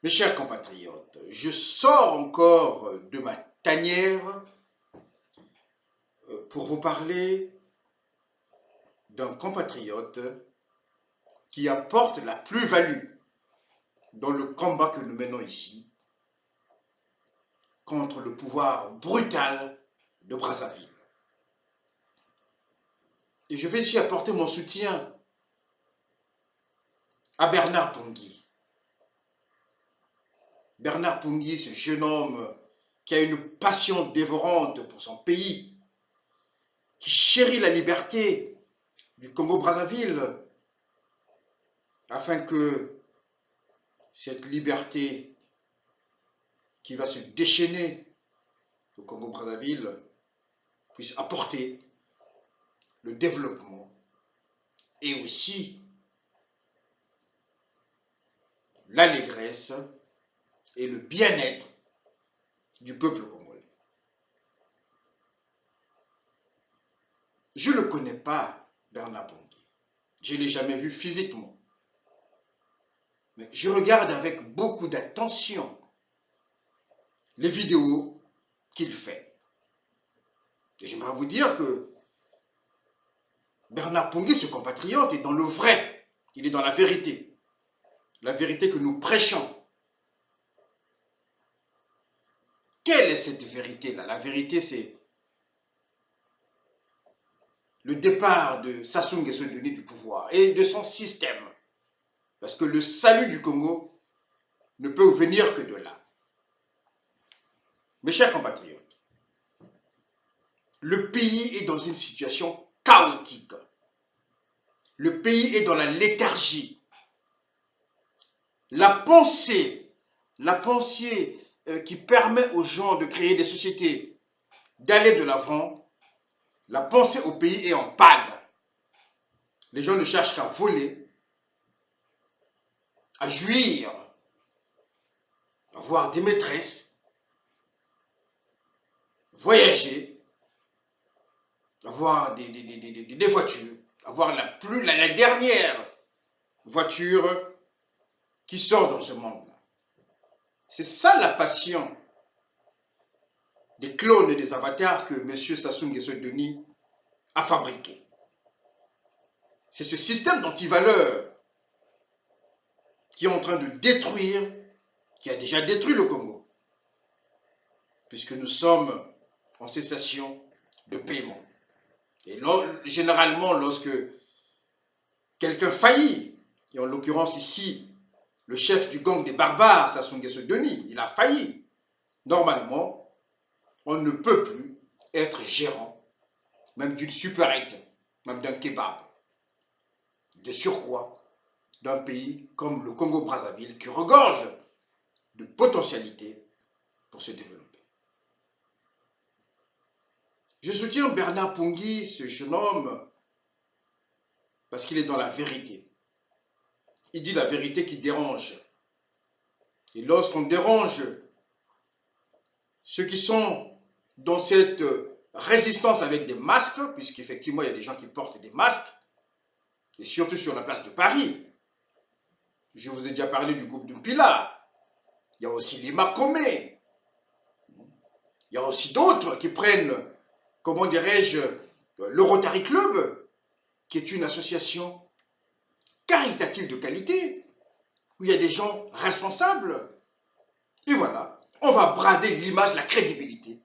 Mes chers compatriotes, je sors encore de ma tanière pour vous parler d'un compatriote qui apporte la plus-value dans le combat que nous menons ici contre le pouvoir brutal de Brazzaville. Et je vais ici apporter mon soutien à Bernard Pongui. Bernard Pongui, ce jeune homme qui a une passion dévorante pour son pays, qui chérit la liberté du Congo-Brazzaville, afin que cette liberté qui va se déchaîner au Congo-Brazzaville puisse apporter le développement et aussi l'allégresse et le bien-être du peuple congolais. Je ne le connais pas, Bernard Pongui. Je ne l'ai jamais vu physiquement. Mais je regarde avec beaucoup d'attention les vidéos qu'il fait. Et j'aimerais vous dire que Bernard Pongui, ce compatriote, est dans le vrai. Il est dans la vérité. La vérité que nous prêchons. Quelle est cette vérité-là? La vérité, c'est le départ de Sassou Nguesso du pouvoir et de son système. Parce que le salut du Congo ne peut venir que de là. Mes chers compatriotes, le pays est dans une situation chaotique. Le pays est dans la léthargie. La pensée qui permet aux gens de créer des sociétés, d'aller de l'avant, la pensée au pays est en panne. Les gens ne cherchent qu'à voler, à jouir, à avoir des maîtresses, voyager, avoir des voitures, avoir la dernière voiture qui sort dans ce monde-là. C'est ça la passion des clones et des avatars que M. Sassou Nguesso a fabriqué. C'est ce système d'antivaleurs qui est en train de détruire, qui a déjà détruit le Congo, puisque nous sommes en cessation de paiement. Et généralement, lorsque quelqu'un faillit, et en l'occurrence ici, le chef du gang des barbares, Sassou Nguesso il a failli. Normalement, on ne peut plus être gérant, même d'une supérette, même d'un kebab. De surcroît, d'un pays comme le Congo-Brazzaville qui regorge de potentialités pour se développer. Je soutiens Bernard Pongui, ce jeune homme, parce qu'il est dans la vérité. Il dit la vérité qui dérange. Et lorsqu'on dérange ceux qui sont dans cette résistance avec des masques, puisqu'effectivement il y a des gens qui portent des masques, et surtout sur la place de Paris. Je vous ai déjà parlé du groupe Dumpila. Il y a aussi les Makomé. Il y a aussi d'autres qui prennent, comment dirais-je, le Rotary Club, qui est une association caritative de qualité, où il y a des gens responsables. Et voilà, on va brader l'image, la crédibilité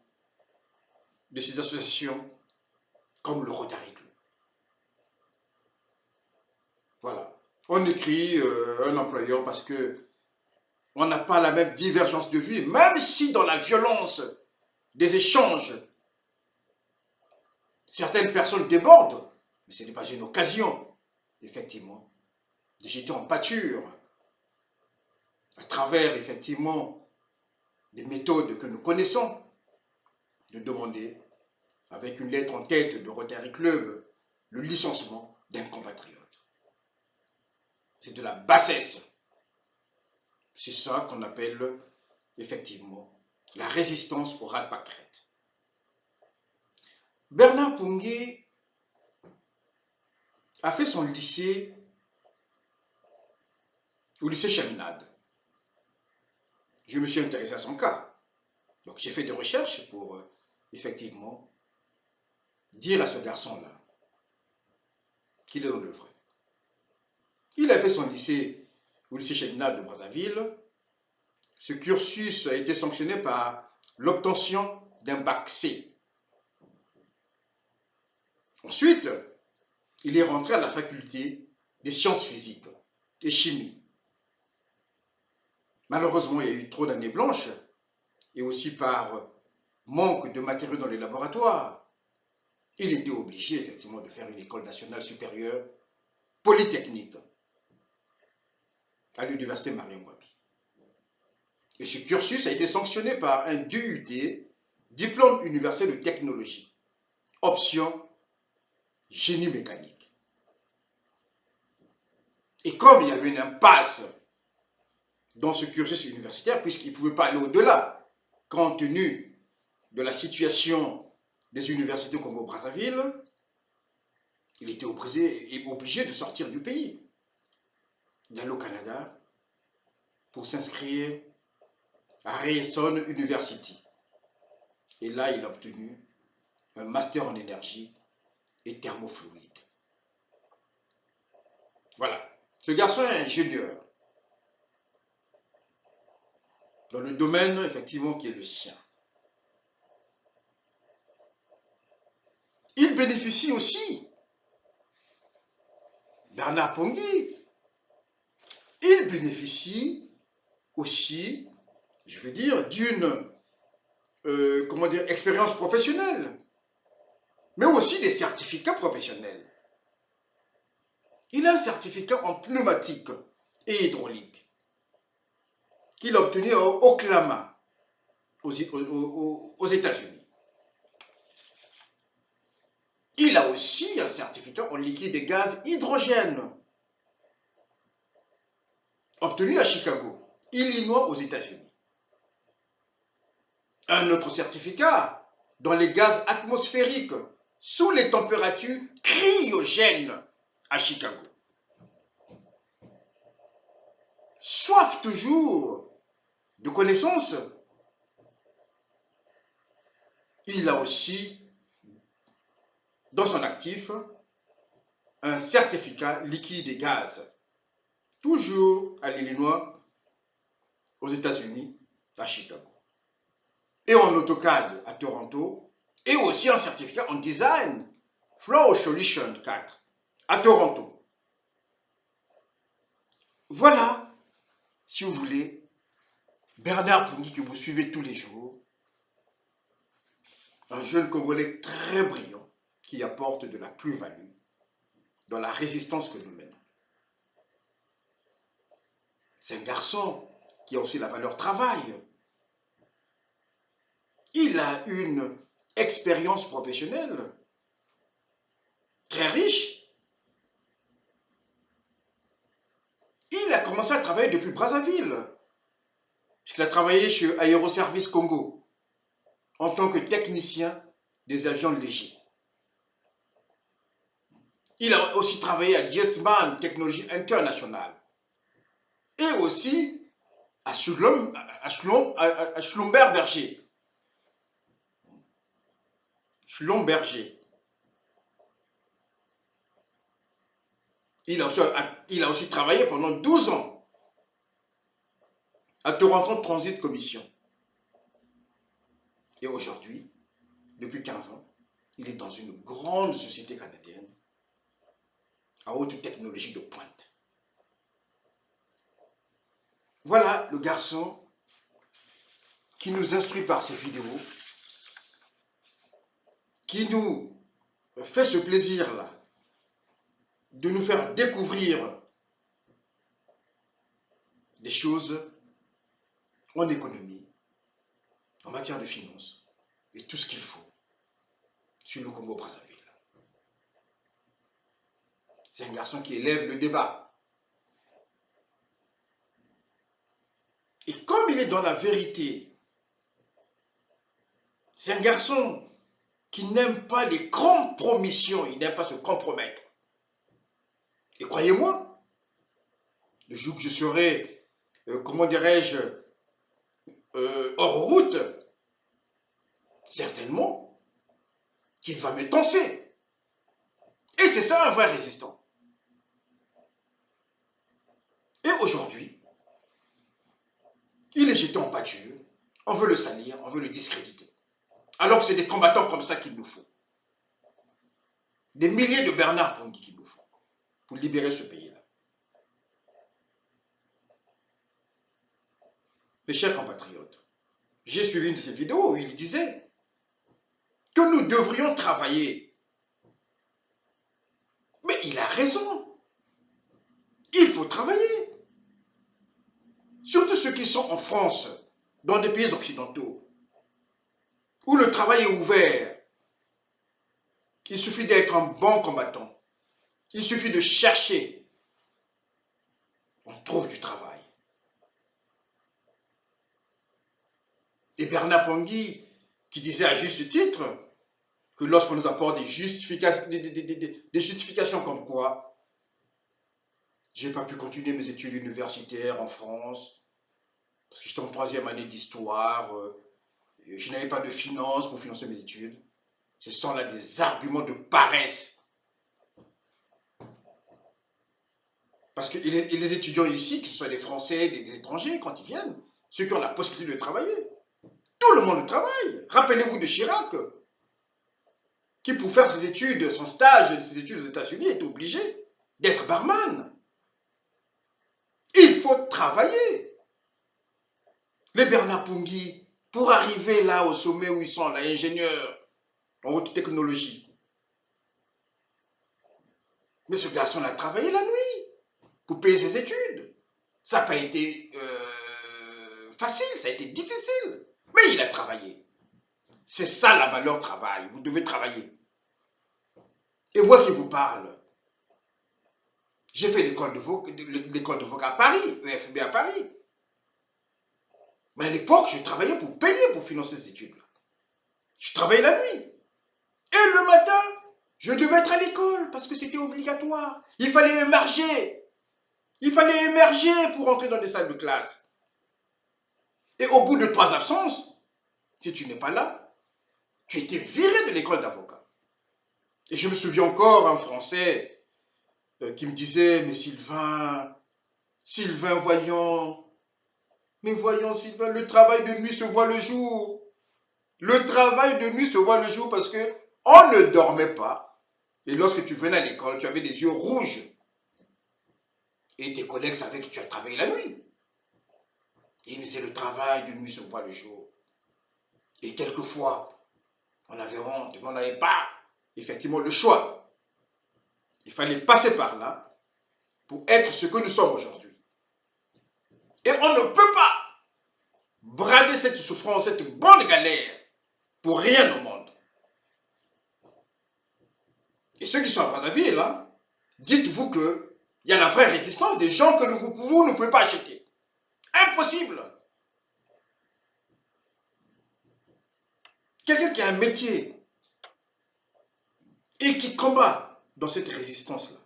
de ces associations comme le Rotary Club. Voilà. On écrit un employeur parce que on n'a pas la même divergence de vie, même si dans la violence des échanges, certaines personnes débordent, mais ce n'est pas une occasion, effectivement, de jeter en pâture à travers, effectivement, des méthodes que nous connaissons, de demander, avec une lettre en tête de Rotary Club, le licenciement d'un compatriote. C'est de la bassesse. C'est ça qu'on appelle, effectivement, la résistance au rat-de-pâquerette. Bernard Pongui a fait son lycée au lycée Chaminade. je me suis intéressé à son cas. Donc j'ai fait des recherches pour effectivement dire à ce garçon-là qu'il est dans le vrai. Il a fait son lycée au lycée Cheminade de Brazzaville. Ce cursus a été sanctionné par l'obtention d'un bac C. Ensuite, il est rentré à la faculté des sciences physiques et chimie. Malheureusement, il y a eu trop d'années blanches et aussi par manque de matériaux dans les laboratoires. Il était obligé effectivement de faire une école nationale supérieure polytechnique à l'université Mariam Wabi. Et ce cursus a été sanctionné par un DUT, diplôme universel de technologie, option génie mécanique. Et comme il y avait une impasse dans ce cursus universitaire, puisqu'il ne pouvait pas aller au-delà, compte tenu de la situation des universités au Congo-Brazzaville, il était obligé de sortir du pays, d'aller au Canada pour s'inscrire à Ryerson University. Et là, il a obtenu un master en énergie et thermofluide. Voilà. Ce garçon est ingénieur dans le domaine, effectivement, qui est le sien. Il bénéficie aussi, Bernard Pongui, il bénéficie aussi, je veux dire, d'une expérience professionnelle, mais aussi des certificats professionnels. Il a un certificat en pneumatique et hydraulique qu'il a obtenu au Oklahoma, aux États-Unis. Il a aussi un certificat en liquide et gaz hydrogène, obtenu à Chicago, Illinois, aux États-Unis. Un autre certificat dans les gaz atmosphériques sous les températures cryogènes à Chicago. Soif toujours de connaissances, il a aussi dans son actif un certificat liquide et gaz, toujours à l'Illinois, aux États-Unis, à Chicago. Et en AutoCAD à Toronto, et aussi un certificat en design, Flow Solution 4, à Toronto. Voilà, si vous voulez, Bernard Pongui que vous suivez tous les jours, un jeune Congolais très brillant qui apporte de la plus-value dans la résistance que nous menons. C'est un garçon qui a aussi la valeur travail. Il a une expérience professionnelle très riche. Il a commencé à travailler depuis Brazzaville, puisqu'il a travaillé chez Aéroservice Congo en tant que technicien des avions légers. Il a aussi travaillé à Diestman Technologie Internationale et aussi à Schlumberger. Il a aussi travaillé pendant 12 ans à Toronto Transit Commission. Et aujourd'hui, depuis 15 ans, il est dans une grande société canadienne à haute technologie de pointe. Voilà le garçon qui nous instruit par ses vidéos, qui nous fait ce plaisir-là de nous faire découvrir des choses en économie, en matière de finances, et tout ce qu'il faut sur le Congo-Brazzaville. C'est un garçon qui élève le débat. Et comme il est dans la vérité, c'est un garçon qui n'aime pas les compromissions, il n'aime pas se compromettre. Et croyez-moi, le jour que je serai, comment dirais-je, hors route, certainement qu'il va me tenser. Et c'est ça un vrai résistant. Et aujourd'hui, il est jeté en pâture, on veut le salir, on veut le discréditer. Alors que c'est des combattants comme ça qu'il nous faut. Des milliers de Bernard Pongui qu'il nous faut pour libérer ce pays-là. Mes chers compatriotes, j'ai suivi une de ses vidéos où il disait que nous devrions travailler. Mais il a raison. Il faut travailler. Surtout ceux qui sont en France, dans des pays occidentaux, où le travail est ouvert. Il suffit d'être un bon combattant. Il suffit de chercher. On trouve du travail. Et Bernard Pongui, qui disait à juste titre que lorsqu'on nous apporte des justifications comme quoi je n'ai pas pu continuer mes études universitaires en France, parce que j'étais en 3e année d'histoire, je n'avais pas de finances pour financer mes études. Ce sont là des arguments de paresse. Parce que les étudiants ici, que ce soit des Français, des étrangers, quand ils viennent, ceux qui ont la possibilité de travailler, tout le monde travaille. Rappelez-vous de Chirac, qui pour faire ses études, son stage, ses études aux États-Unis, est obligé d'être barman. Il faut travailler. Les Bernard Pongui, pour arriver là au sommet où ils sont, là, ingénieurs en haute technologie. Mais ce garçon a travaillé la nuit pour payer ses études. Ça n'a pas été facile, ça a été difficile. Mais il a travaillé. C'est ça la valeur travail. Vous devez travailler. Et moi qui vous parle, j'ai fait l'école de vogue à Paris, EFB à Paris. Mais à l'époque, je travaillais pour payer pour financer ces études-là. Je travaillais la nuit. Et le matin, je devais être à l'école parce que c'était obligatoire. Il fallait émerger. Il fallait émerger pour entrer dans des salles de classe. Et au bout de 3 absences, si tu n'es pas là, tu étais viré de l'école d'avocat. Et je me souviens encore un Français qui me disait, mais Sylvain, voyons, mais voyons Sylvain, le travail de nuit se voit le jour. Le travail de nuit se voit le jour parce que on ne dormait pas. Et lorsque tu venais à l'école, tu avais des yeux rouges. Et tes collègues savaient que tu as travaillé la nuit. Et il me disait, le travail de nuit se voit le jour. Et quelquefois, on avait honte, mais on n'avait pas effectivement le choix. Il fallait passer par là pour être ce que nous sommes aujourd'hui. Et on ne peut pas brader cette souffrance, cette bonne galère pour rien au monde. Et ceux qui sont à Brazzaville, là, dites-vous qu'il y a la vraie résistance des gens que vous ne pouvez pas acheter. Impossible. Quelqu'un qui a un métier et qui combat dans cette résistance-là,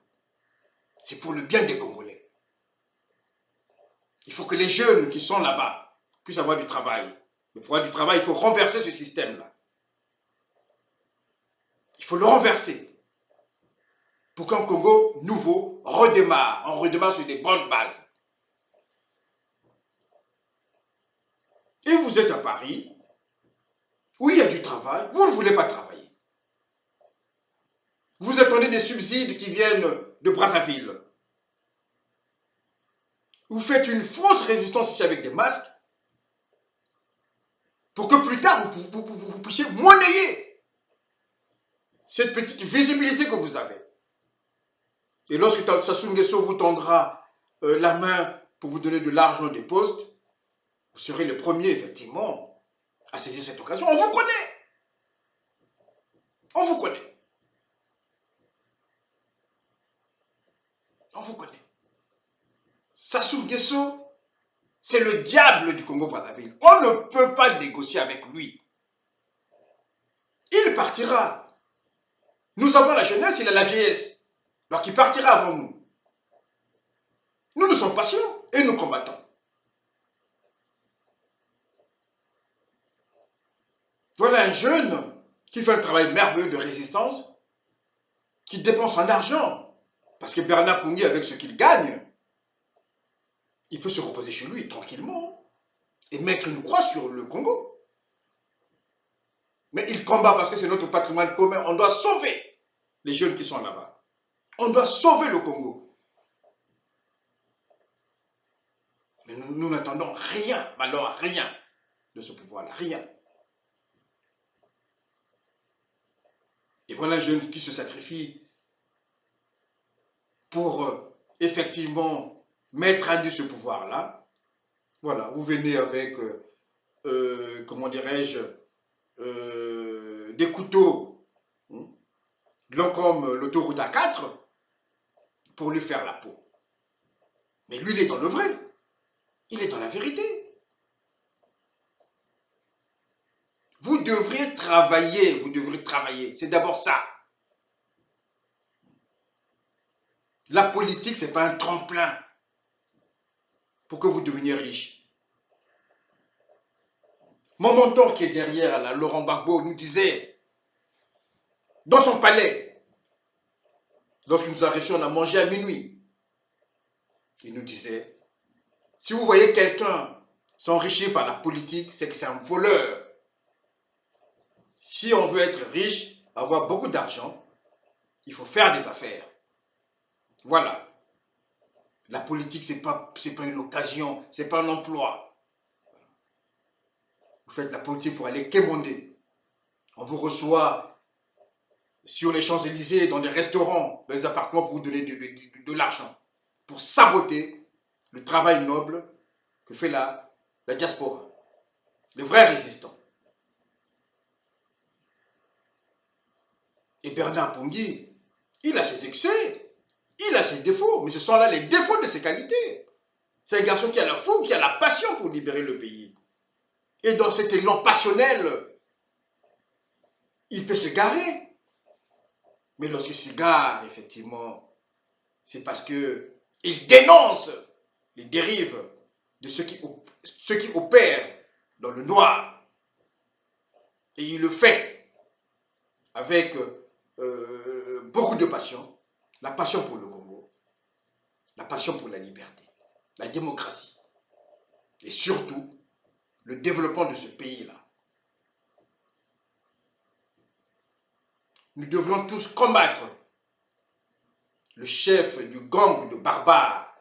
c'est pour le bien des Congolais. Il faut que les jeunes qui sont là-bas puissent avoir du travail. Mais pour avoir du travail, il faut renverser ce système-là. Il faut le renverser pour qu'un Congo nouveau redémarre. On redémarre sur des bonnes bases. Et vous êtes à Paris, où il y a du travail, vous ne voulez pas travailler. Vous attendez des subsides qui viennent de Brazzaville. Vous faites une fausse résistance ici avec des masques pour que plus tard vous puissiez monnayer cette petite visibilité que vous avez. Et lorsque Sassou Nguesso vous tendra la main pour vous donner de l'argent des postes, vous serez le premier effectivement à saisir cette occasion. On vous connaît. On vous connaît. On vous connaît. Sassou Nguesso, c'est le diable du Congo-Brazzaville. On ne peut pas négocier avec lui. Il partira. Nous avons la jeunesse, il a la vieillesse. Donc il partira avant nous. Nous sommes patients et nous combattons. voilà un jeune qui fait un travail merveilleux de résistance, qui dépense en argent. Parce que Bernard Pungui, avec ce qu'il gagne, il peut se reposer chez lui tranquillement et mettre une croix sur le Congo. Mais il combat parce que c'est notre patrimoine commun. On doit sauver les jeunes qui sont là-bas. On doit sauver le Congo. Mais nous n'attendons rien, alors rien de ce pouvoir-là, rien. Et voilà un jeune qui se sacrifie pour effectivement mettre à nu ce pouvoir-là. Voilà, vous venez avec, comment dirais-je, des couteaux, long comme l'autoroute A4, pour lui faire la peau. Mais lui, il est dans le vrai. Il est dans la vérité. Vous devriez travailler. C'est d'abord ça. La politique, ce n'est pas un tremplin pour que vous deveniez riche. Mon mentor qui est derrière, là, Laurent Gbagbo, nous disait, dans son palais, lorsqu'il nous a reçus, on a mangé à minuit, il nous disait, si vous voyez quelqu'un s'enrichir par la politique, c'est que c'est un voleur. Si on veut être riche, avoir beaucoup d'argent, il faut faire des affaires. Voilà. La politique, ce n'est pas une occasion, ce n'est pas un emploi. Vous faites la politique pour aller quémander. On vous reçoit sur les Champs-Élysées, dans des restaurants, dans les appartements pour vous donner de l'argent. Pour saboter le travail noble que fait la diaspora. Les vrais résistants. Et Bernard Pungui, il a ses excès, il a ses défauts, mais ce sont là les défauts de ses qualités. C'est un garçon qui a la fougue, qui a la passion pour libérer le pays. Et dans cet élan passionnel, il peut se garer. Mais lorsqu'il se gare, effectivement, c'est parce qu'il dénonce les dérives de ceux qui opèrent dans le noir. Et il le fait avec beaucoup de passion. La passion pour le Congo, la passion pour la liberté, la démocratie. Et surtout, le développement de ce pays-là. Nous devons tous combattre le chef du gang de barbares.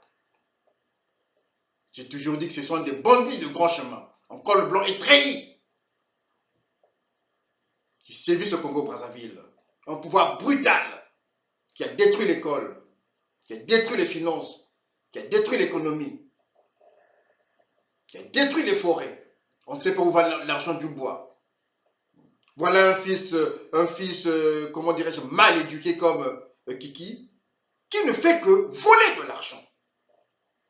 J'ai toujours dit que ce sont des bandits de grand chemin, en col blanc et treillis, qui sévissent au Congo-Brazzaville. Un pouvoir brutal qui a détruit l'école, qui a détruit les finances, qui a détruit l'économie, qui a détruit les forêts. On ne sait pas où va l'argent du bois. Voilà un fils, comment dirais-je, mal éduqué comme Kiki, qui ne fait que voler de l'argent.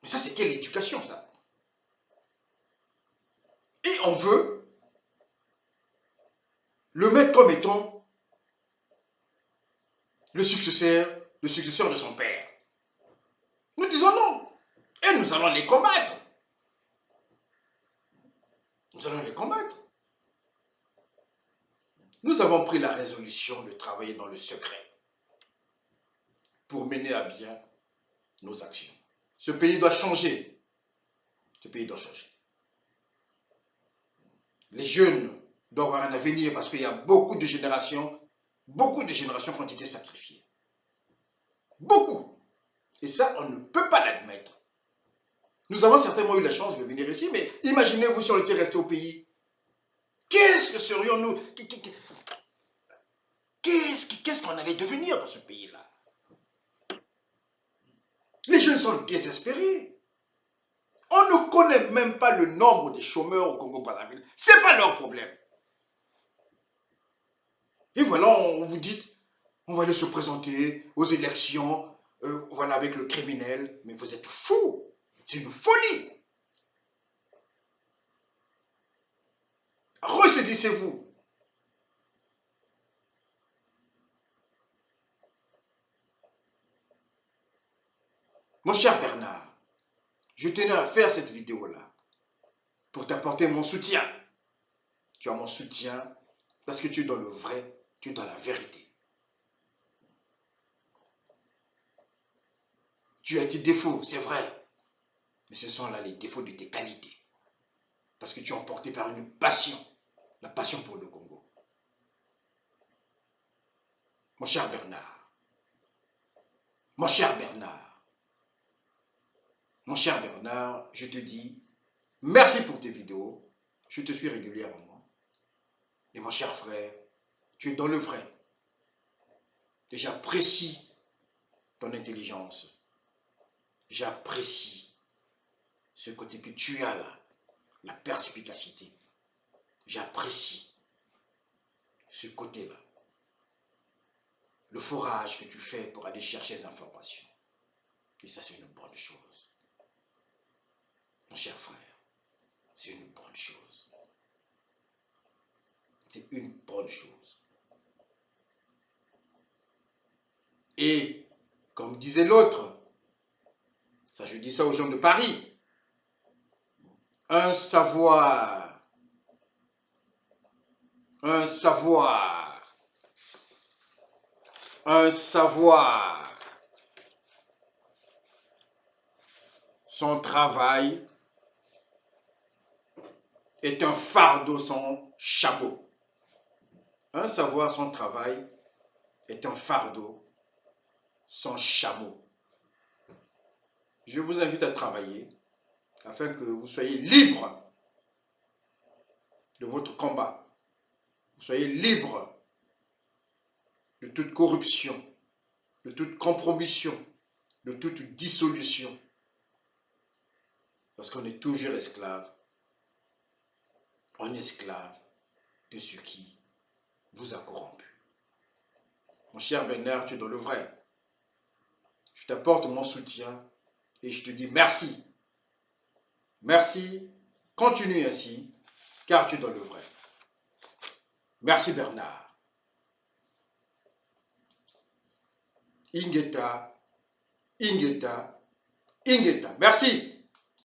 Mais ça, c'est quelle éducation, ça? Et on veut le mettre comme étant le successeur de son père. Nous disons non. Et nous allons les combattre. Nous allons les combattre. Nous avons pris la résolution de travailler dans le secret pour mener à bien nos actions. Ce pays doit changer. Ce pays doit changer. Les jeunes doivent avoir un avenir parce qu'il y a beaucoup de générations qui ont été sacrifiées. Beaucoup. Et ça, on ne peut pas l'admettre. Nous avons certainement eu la chance de venir ici, mais imaginez-vous si on était resté au pays. Qu'est-ce que serions-nous? Qu'est-ce qu'on allait devenir dans ce pays-là? Les jeunes sont désespérés. On ne connaît même pas le nombre des chômeurs au Congo-Brazzaville. Ce n'est pas leur problème. Et voilà, on vous dit, on va aller se présenter aux élections, voilà, avec le criminel. Mais vous êtes fous. C'est une folie. Ressaisissez-vous. Mon cher Bernard, je tenais à faire cette vidéo-là pour t'apporter mon soutien. Tu as mon soutien Parce que tu es dans le vrai, tu es dans la vérité. Tu as tes défauts, c'est vrai. Mais ce sont là les défauts de tes qualités. Parce que tu es emporté par une passion. La passion pour le Congo. Mon cher Bernard. Mon cher Bernard. Mon cher Bernard, je te dis merci pour tes vidéos. Je te suis régulièrement. Et mon cher frère, tu es dans le vrai. Et j'apprécie ton intelligence. J'apprécie ce côté que tu as là, la perspicacité. J'apprécie ce côté-là. Le forage que tu fais pour aller chercher les informations. Et ça, c'est une bonne chose. Mon cher frère, c'est une bonne chose. C'est une bonne chose. Et, comme disait l'autre, ça je dis ça aux gens de Paris, un savoir, un savoir, un savoir, son travail est un fardeau sans chapeau. Un savoir, son travail est un fardeau sans chameau. Je vous invite à travailler afin que vous soyez libre de votre combat. Vous soyez libre de toute corruption, de toute compromission, de toute dissolution. Parce qu'on est toujours esclave. On est esclave de ce qui vous a corrompu. Mon cher Bernard, tu es dans le vrai. Je t'apporte mon soutien et je te dis merci. Merci, continue ainsi, car tu es dans le vrai. Merci Bernard. Ingeta, Ingeta, Ingeta. Merci.